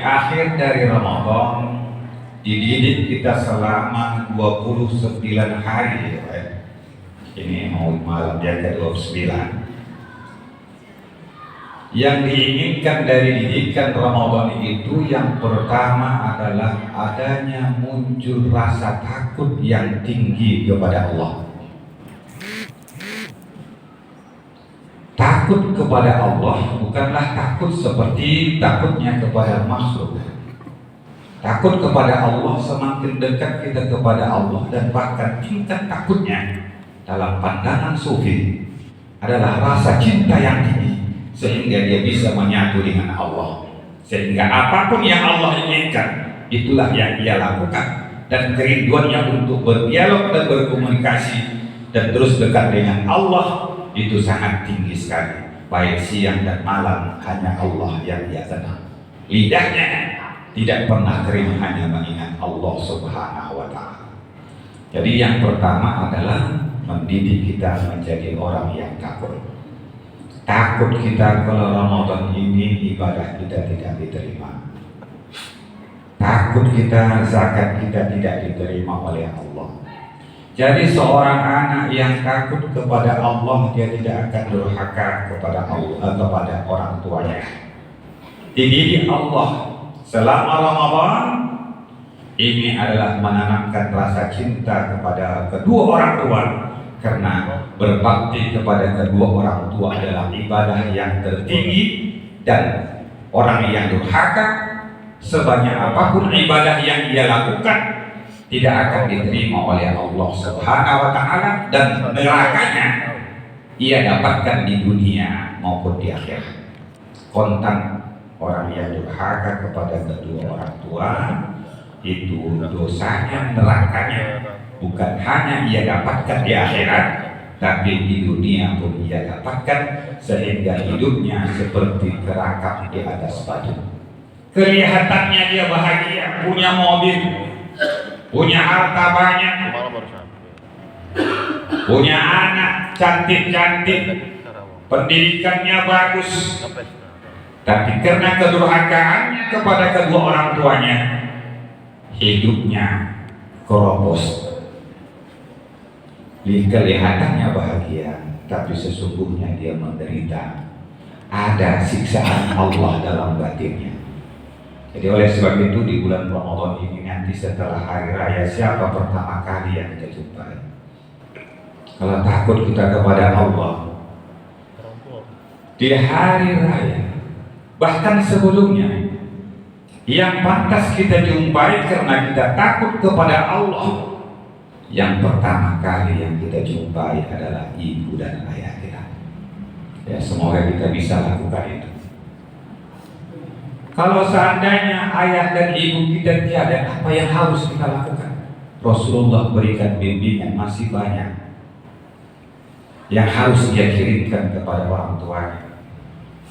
akhir dari Ramadan dididik kita selama 29 hari ya. Ini mau malam yang ke-29. Yang diinginkan dari didikan Ramadan itu yang pertama adalah adanya muncul rasa takut yang tinggi kepada Allah. Takut kepada Allah bukanlah takut seperti takutnya kepada makhluk. Takut kepada Allah, semakin dekat kita kepada Allah, dan bahkan tingkat takutnya dalam pandangan sufi adalah rasa cinta yang tinggi, sehingga dia bisa menyatu dengan Allah. Sehingga apapun yang Allah inginkan, itulah yang dia lakukan. Dan kerinduannya untuk berdialog dan berkomunikasi dan terus dekat dengan Allah itu sangat tinggi sekali. Baik siang dan malam hanya Allah yang dia kenal. Lidahnya tidak pernah kering, hanya mengingat Allah Subhanahu wa ta'ala. Jadi yang pertama adalah mendidik kita menjadi orang yang takut. Takut kita kalau Ramadan ini ibadah kita tidak diterima. Takut kita zakat kita tidak diterima oleh Allah. Jadi seorang anak yang takut kepada Allah, dia tidak akan durhaka kepada Allah, kepada orang tuanya. Dididik Allah selama Ramadan ini adalah menanamkan rasa cinta kepada kedua orang tua, karena berbakti kepada kedua orang tua adalah ibadah yang tertinggi, dan orang yang durhaka sebanyak apapun ibadah yang ia lakukan tidak akan diterima oleh Allah Subhanahu wa ta'ala, dan nerakanya ia dapatkan di dunia maupun di akhirat. Kontan orang yang durhaka kepada kedua orang tua itu dosanya, nerakanya bukan hanya ia dapatkan di akhirat, tapi di dunia pun ia dapatkan, sehingga hidupnya seperti kerakam di atas batu. Kelihatannya dia bahagia, punya mobil, punya harta banyak, punya anak cantik-cantik, pendidikannya bagus, tapi karena kedurhakaannya kepada kedua orang tuanya, hidupnya keropos. Kelihatannya bahagia, tapi sesungguhnya dia menderita. Ada siksaan Allah dalam batinnya. Jadi oleh sebab itu di bulan Ramadan ini nanti setelah hari raya, siapa pertama kali yang kita jumpai? Kalau takut kita kepada Allah di hari raya, bahkan sebelumnya, yang pantas kita jumpai karena kita takut kepada Allah, yang pertama kali yang kita jumpai adalah ibu dan ayah kita. Ya, semoga kita bisa lakukan itu. Kalau seandainya ayah dan ibu kita tiada, apa yang harus kita lakukan? Rasulullah berikan bimbingan masih banyak yang harus dia kirimkan kepada orang tuanya.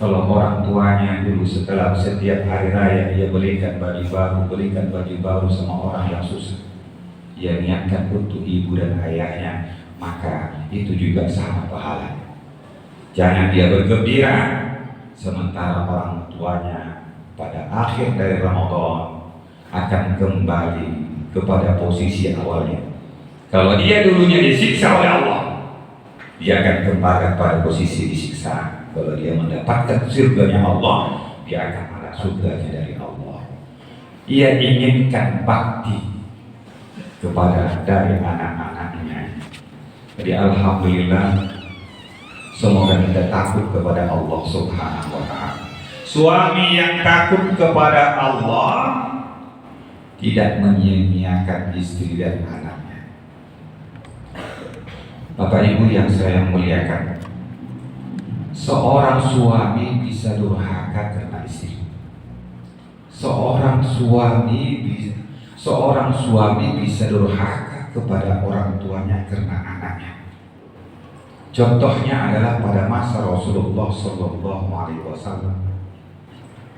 Kalau orang tuanya dulu setelah setiap hari raya dia belikan baju baru sama orang yang susah, dia niatkan untuk ibu dan ayahnya, maka itu juga sama pahala. Jangan dia bergembira sementara orang tuanya pada akhir dari Ramadan akan kembali kepada posisi awalnya. Kalau dia dulunya disiksa oleh Allah, dia akan kembali pada posisi disiksa. Kalau dia mendapatkan surganya Allah, dia akan ada surganya dari Allah. Ia inginkan bakti kepada dari anak-anaknya. Jadi alhamdulillah, semoga kita takut kepada Allah Subhanahu wa ta'ala. Suami yang takut kepada Allah tidak menyia-nyiakan istri dan anaknya. Bapak Ibu yang saya muliakan, seorang suami bisa durhaka karena istri. Seorang suami bisa durhaka kepada orang tuanya karena anaknya. Contohnya adalah pada masa Rasulullah SAW.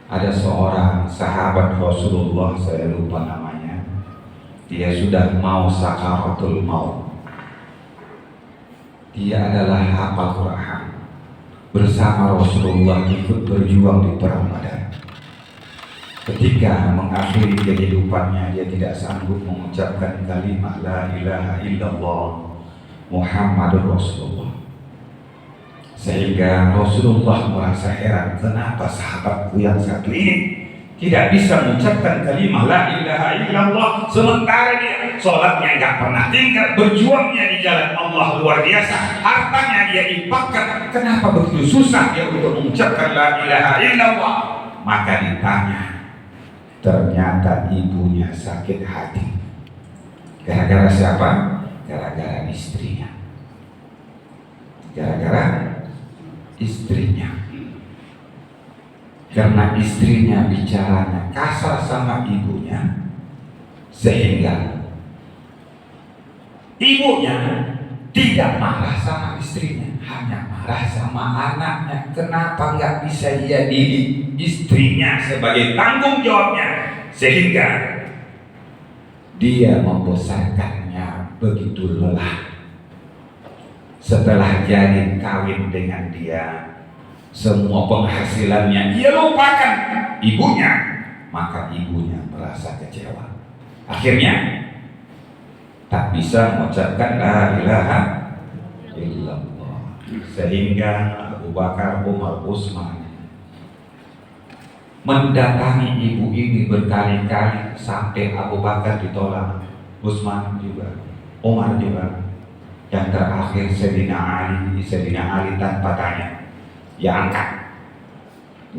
Ada seorang sahabat Rasulullah, saya lupa namanya, dia sudah mau sakaratul maut. Dia adalah hafal Quran, bersama Rasulullah ikut berjuang di perang Badar. ketika mengakhiri kehidupannya dia tidak sanggup mengucapkan kalimat la ilaha illallah Muhammadur Rasulullah, sehingga Rasulullah merasa heran, kenapa sahabatku yang satu ini tidak bisa mengucapkan kalimat la ilaha illallah sementara dia sholatnya nggak pernah tinggal, berjuangnya di jalan Allah luar biasa, hartanya dia infakkan, kenapa begitu susah dia untuk mengucapkan la ilaha illallah? Maka ditanya, ternyata ibunya sakit hati. Gara-gara siapa? Gara-gara istrinya. Gara-gara istrinya. Karena istrinya bicaranya kasar sama ibunya, sehingga ibunya tidak marah sama istrinya, hanya marah sama anaknya. Kenapa nggak bisa ia didik istrinya sebagai tanggung jawabnya, sehingga dia membesarkannya begitu lelah. Setelah jadi kawin dengan dia, semua penghasilannya ia lupakan ibunya, maka ibunya merasa kecewa. Akhirnya tak bisa mengucapkan la ilaha illallah, sehingga Abu Bakar, Umar, Utsman mendatangi ibu ini berkali-kali sampai Abu Bakar ditolak, Utsman juga, Umar juga. Yang terakhir Sayyidina Ali tanpa tanya ya angkat,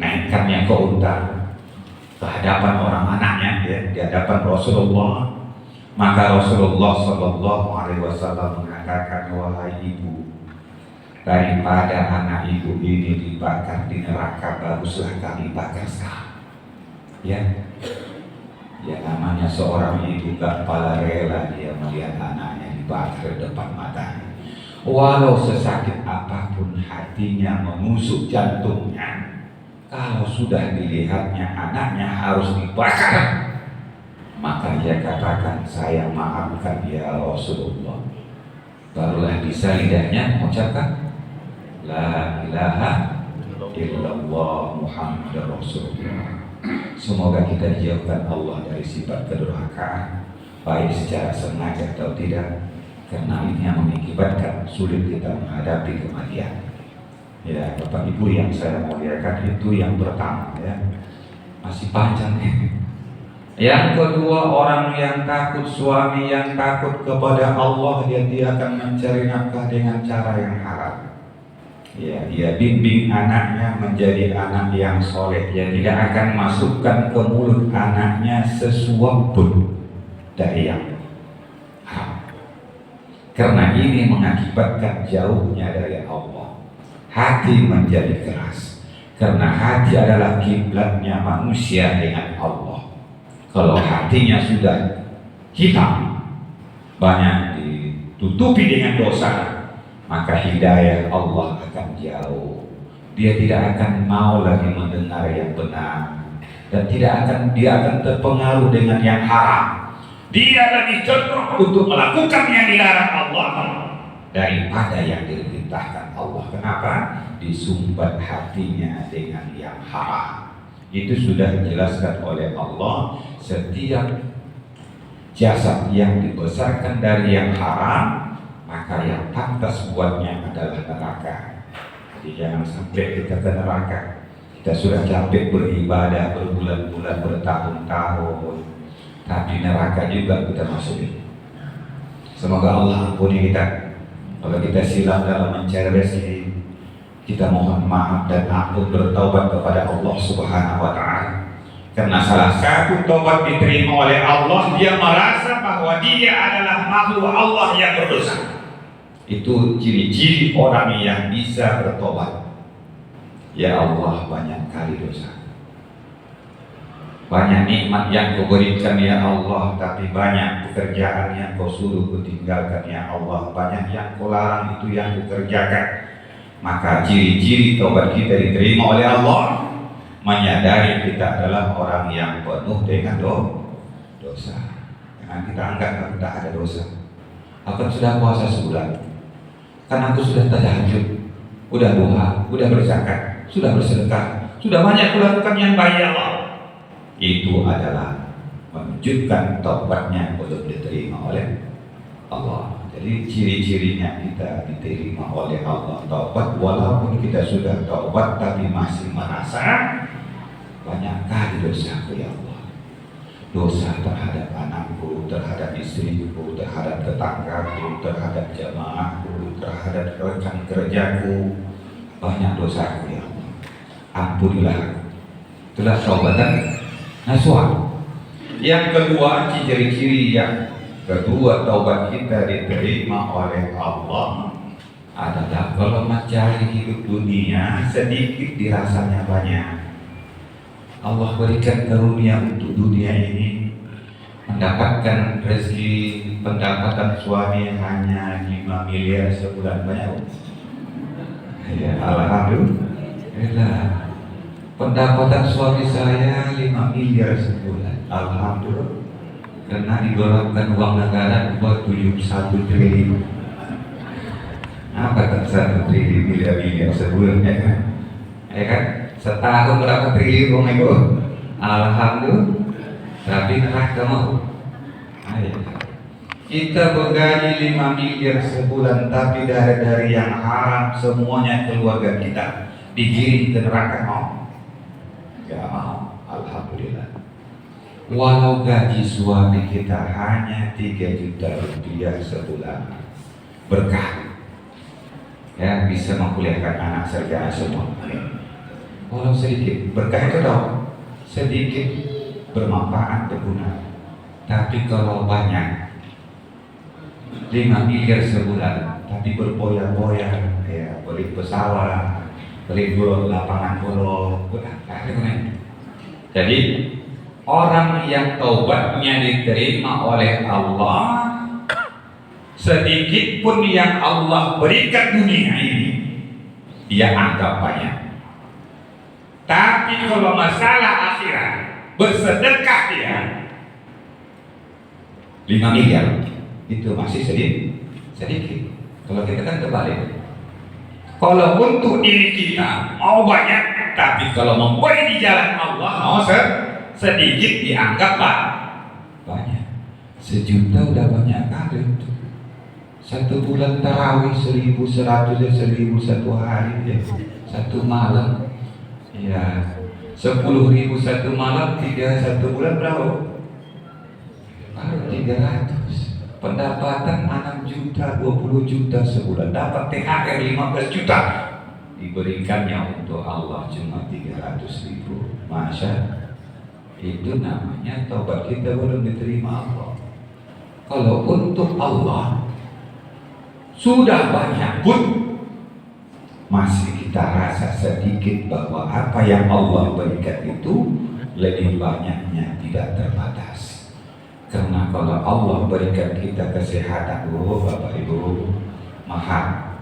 naikkannya ke unta ke hadapan orang anaknya, ya, di hadapan Rasulullah. Maka Rasulullah Shallallahu Alaihi Wasallam mengatakan, wahai ibu, daripada anak ibu ini dibakar di neraka, baguslah kami bakar sekarang. Ya namanya seorang ibu gak pala rela dia melihat anaknya dibakar di depan matanya. Walau sesakit apapun hatinya menusuk jantungnya, kalau sudah dilihatnya anaknya harus dibakar, maka dia katakan, saya maafkan ya Rasulullah. Barulah bisa lidahnya mengucapkan la ilaha illallah Muhammadur Rasulullah. Semoga kita dijauhkan Allah dari sifat kedurhakaan, baik secara sengaja atau tidak, karena ini yang mengakibatkan sulit kita menghadapi kematian. Ya, Bapak Ibu yang saya muliakan, itu yang pertama, ya. Masih panjang ya. Yang kedua, orang yang takut, suami yang takut kepada Allah, dia akan mencari nafkah dengan cara yang halal. Ya, dia bimbing anaknya menjadi anak yang soleh. Dia tidak akan masukkan ke mulut anaknya sesuap pun dari yang haram. Karena ini mengakibatkan jauhnya dari Allah. Hati menjadi keras, karena hati adalah kiblatnya manusia dengan Allah. Kalau hatinya sudah hitam, banyak ditutupi dengan dosa, maka hidayah Allah akan jauh. Dia tidak akan mau lagi mendengar yang benar, dan dia akan terpengaruh dengan yang haram. Dia lebih cenderung untuk melakukan yang dilarang Allah daripada yang diperintahkan Allah. Kenapa? Disumbat hatinya dengan yang haram. Itu sudah dijelaskan oleh Allah. Setiap jasad yang dibesarkan dari yang haram, maka yang pantas buatnya adalah neraka. Jadi jangan sampai kita ke neraka. Kita sudah capek beribadah berbulan-bulan, bertahun-tahun, tapi neraka juga kita masukin. Semoga Allah ampuni kita. Kalau kita silap dalam mencari rezeki, kita mohon maaf dan ampun, bertaubat kepada Allah Subhanahu wa Ta'ala. Karena salah satu taubat diterima oleh Allah, dia merasa bahwa dia adalah makhluk Allah yang berdosa. Itu ciri-ciri orang yang bisa bertobat. Ya Allah, banyak kali dosa, banyak nikmat yang kau berikan ya Allah, tapi banyak pekerjaan yang kau suruh ku tinggalkan ya Allah, banyak yang kau larang itu yang ku kerjakan. Maka ciri-ciri taubat kita diterima oleh Allah, menyadari kita adalah orang yang penuh dengan dosa. Jangan kita anggap kita ada dosa. Aku sudah puasa sebulan, kan aku sudah tahajud, udah duha, udah berzakat, sudah bersedekah, sudah banyak kulakukan yang baik ya Allah. itu adalah menunjukkan taubatnya belum diterima oleh Allah. Jadi ciri-cirinya kita diterima oleh Allah taubat, walaupun kita sudah taubat tapi masih merasa banyak kali dosaku ya Allah. Dosa terhadap anakku, terhadap istriku, terhadap tetanggaku, terhadap jamaahku, terhadap rekan kerjaku, banyak dosaku ya Allah. Ampunilah aku. Itulah taubatan nasuha. Yang kedua, ciri-ciri yang kedua taubat kita diterima oleh Allah adalah kalau mencari hidup dunia sedikit dirasanya banyak. Allah berikan karunia untuk dunia ini, mendapatkan rezeki pendapatan suami hanya 5 miliar sebulan, banyak. Ya, alhamdulillah. Pendapatan suami saya 5 miliar sebulan, alhamdulillah. Karena digolongkan uang negara buat 71 triliun. Apa tak 1 triliun miliar sebulan ya kan? Ya kan? Setahun berapa triliun uang itu? Alhamdulillah. Tapi neraka mau. Ayo. Kita bergaji 5 miliar sebulan, tapi dari yang haram semuanya keluarga kita digiring ke neraka mau. Ya mau. Alhamdulillah. Walau gaji suami kita hanya 3 juta rupiah sebulan, berkah ya, bisa mengkuliahkan anak sarjana semua. Walau sedikit, berkah itu dong, sedikit bermanfaat, berguna. Tapi kalau banyak 5 miliar sebulan, tapi berboya-boya, ya, beli pesawat, beli lapangan bola, jadi orang yang taubatnya diterima oleh Allah, sedikit pun yang Allah berikan dunia ini dia anggap banyak. Tapi kalau masalah akhirat, bersedekah dia 5 miliar itu masih sedikit. Kalau kita kan terbalik. Kalau untuk diri kita mau banyak, tapi kalau memberi di jalan Allah mau sedikit dianggap banyak. 1 juta udah banyak kali itu. 1 bulan tarawih 1.100 dan 1.000 1 hari ya. 1 malam ya 10.000 1 malam, 1 bulan berapa? Baru 300. Pendapatan 6 juta, 20 juta sebulan, dapat THR 15 juta, diberikannya untuk Allah cuma 300.000. Masya, itu namanya taubat kita belum diterima Allah. Kalau untuk Allah sudah banyak pun masih kita rasa sedikit, bahwa apa yang Allah berikan itu lebih banyaknya tidak terbatas. Karena kalau Allah berikan kita kesehatan, Bapak Ibu, mahal.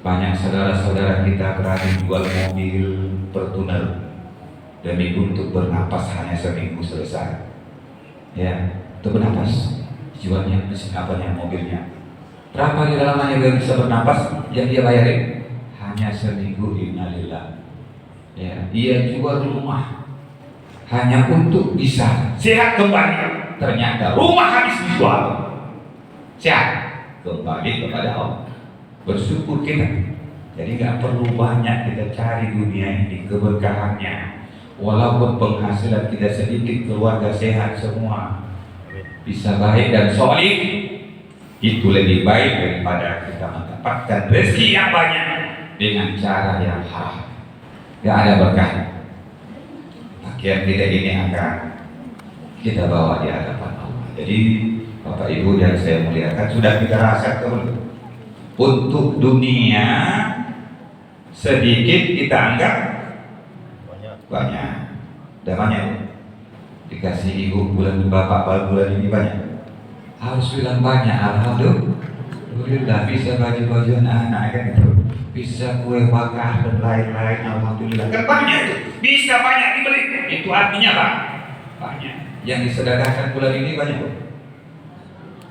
Banyak saudara-saudara kita berani jual mobil Fortuner demi untuk bernapas hanya seminggu selesai. Ya, itu bernapas. Jualnya mesin apanya, mobilnya. Berapa di dalamnya dia bisa bernapas? Yang dia bayarin hanya seminggu, innalillah. Ya, dia jual rumah hanya untuk bisa sehat kembali. Ternyata rumah habis dijual, sehat kembali kepada Allah. Bersyukur kita. Jadi nggak perlu banyak kita cari dunia ini keberkahannya. Walaupun penghasilan kita sedikit, keluarga sehat semua, bisa baik dan solid, itu lebih baik daripada kita mendapatkan rezeki yang banyak dengan cara yang haram. Gak ada berkah. Pakaian kita ini akan kita bawa di hadapan Allah. Jadi Bapak Ibu yang saya muliakan, sudah kita rasakan untuk dunia sedikit kita anggap banyak. Dan banyak dikasih ibu bulan, bapak bulan ini banyak, harus bilang banyak. Alhamdulillah bisa baju-bajuan anak kan itu, bisa kue bakar dan lain-lain. Alhamdulillah kan banyak itu, bisa banyak dibeli. Itu artinya apa? Banyak. Yang disedekahkan bulan ini banyak,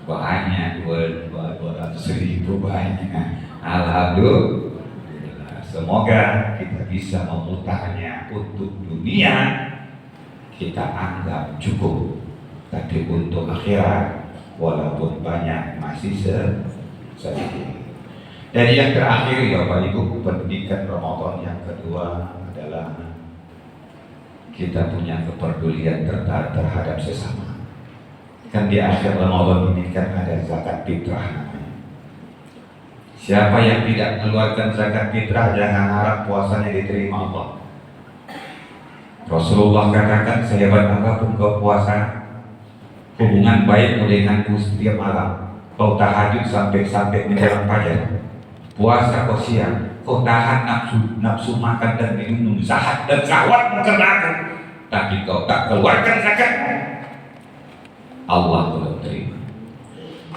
banyak, 200.000 banyak. Alhamdulillah. Semoga kita bisa memutarnya untuk dunia, kita anggap cukup, tapi untuk akhirat walaupun banyak masih sedikit. Jadi yang terakhir ya Bapak Ibu, pendidikan Ramadan yang kedua adalah kita punya kepedulian terhadap sesama. Kan di akhir Ramadan ini kan ada zakat fitrah namanya. Siapa yang tidak mengeluarkan zakat fitrah jangan harap puasanya diterima Allah. Rasulullah katakan, sehebat apapun kau puasa, hubungan baikmu denganku setiap malam, kau tahajud sampai menjelang fajar, puasa kau siang, kau tahan nafsu makan dan minum, zahat dan syahwatmu karena aku, tapi kau tak keluarkan zakat, Allah belum terima.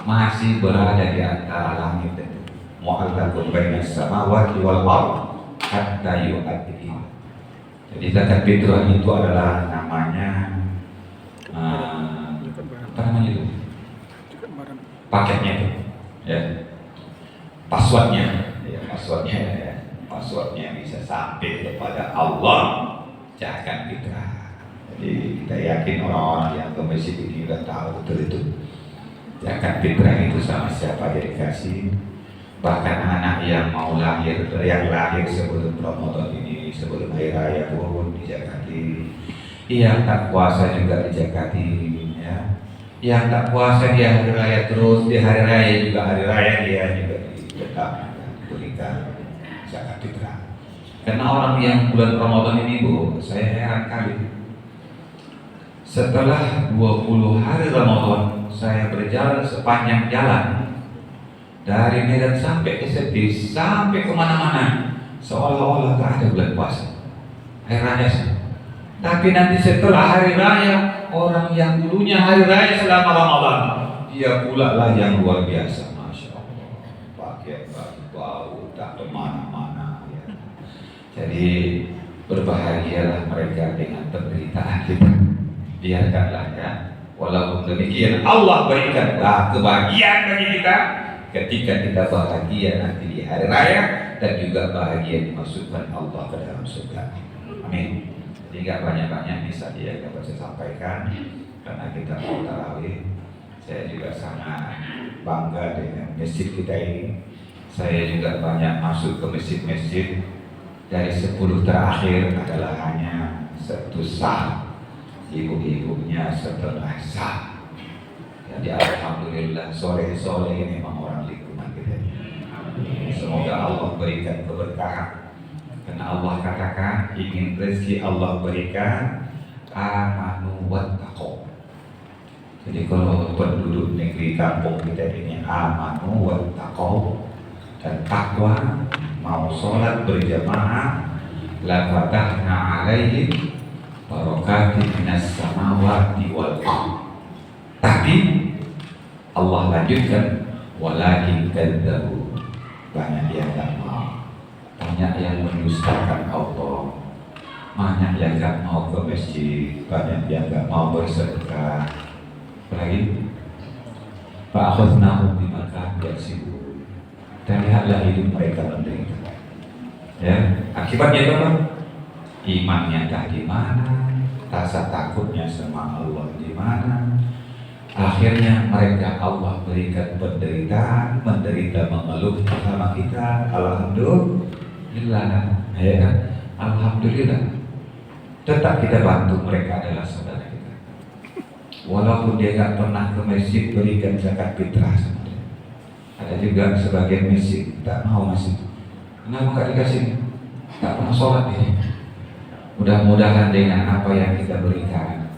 Masih berada di antara langit dan bumi. Mu'allaqun bainas samawati wal ardh hatta yu'addihi. Jadi zakat fitrah itu adalah namanya apa namanya itu? Paketnya itu, ya. Passwordnya bisa sampai kepada Allah zakat fitrah. Jadi kita yakin orang-orang yang ke masjid ini sudah tahu betul itu zakat fitrah itu sama siapa yang dikasih. Bahkan anak yang mau lahir sebelum Ramadan ini, sebelum hari raya pun dizakati. Yang tak puasa juga dizakati, ya. Yang tak puasa di hari raya terus, di hari raya dia juga tetap diberikan zakat fitrah. Karena orang yang bulan Ramadan ini Bu, saya heran kali. Setelah 20 hari Ramadan, saya berjalan sepanjang jalan dari Medan sampai ke Setis, sampai kemana-mana, seolah-olah tak ada bulan puasa, hari raya. Tapi nanti setelah hari raya, orang yang dulunya hari raya selama Ramadan, dia pula lah yang luar biasa, Masya Allah, pakai bau tak kemana-mana, ya. Jadi berbahagialah mereka dengan penderitaan kita. Biarkanlah ya. Walaupun demikian, Allah berikanlah kebahagiaan bagi kita ketika kita bahagia nanti di hari raya, dan juga bahagia dimasukkan Allah ke dalam surga. Amin. Jadi gak banyak-banyak bisa dia dapat saya sampaikan, karena kita mau tarawih. Saya juga sangat bangga dengan masjid kita ini. Saya juga banyak masuk ke masjid-masjid. Dari 10 terakhir adalah hanya 1 sah, ibu-ibunya setengah sah. Jadi alhamdulillah soleh-soleh ini memang orang lingkungan kita. Semoga Allah berikan keberkahan. Karena Allah katakan ingin rezeki Allah berikan amanu wattaqu. Jadi kalau penduduk negeri kampung kita ini amanu wattaqu dan takwa, mau sholat berjamaah, la fatahna alaihim barakatin minas samawati wal ardh. Tapi Allah lanjutkan, walakin kadzabu, banyak yang tak mau, banyak yang mendustakan Allah, banyak yang tak mau ke masjid, banyak yang tak mau bersedekah. Apalagi fa'akhadnahum bima kanu yaksibun, dan lihatlah hidup mereka menderita. Ya, akibatnya itu apa? Imannya tak di mana, rasa takutnya sama Allah di mana. Akhirnya mereka Allah berikan penderitaan, menderita mengeluh sama kita. Alhamdulillah, ya kan? Alhamdulillah. Tetap kita bantu, mereka adalah saudara kita. Walaupun dia nggak pernah ke masjid, berikan zakat fitrah sama dia. Ada juga sebagian masjid tak mau masjid. Kenapa nggak dikasih? Tak pernah sholat dia. Mudah-mudahan dengan apa yang kita berikan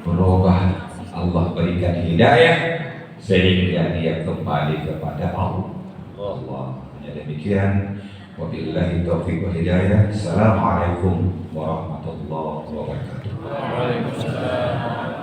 berubah, Allah berikan hidayah sehingga dia kembali kepada Allah. Hanya demikian. Wabillahi taufiq wal hidayah. Assalamualaikum warahmatullahi wabarakatuh. Waalaikumsalam.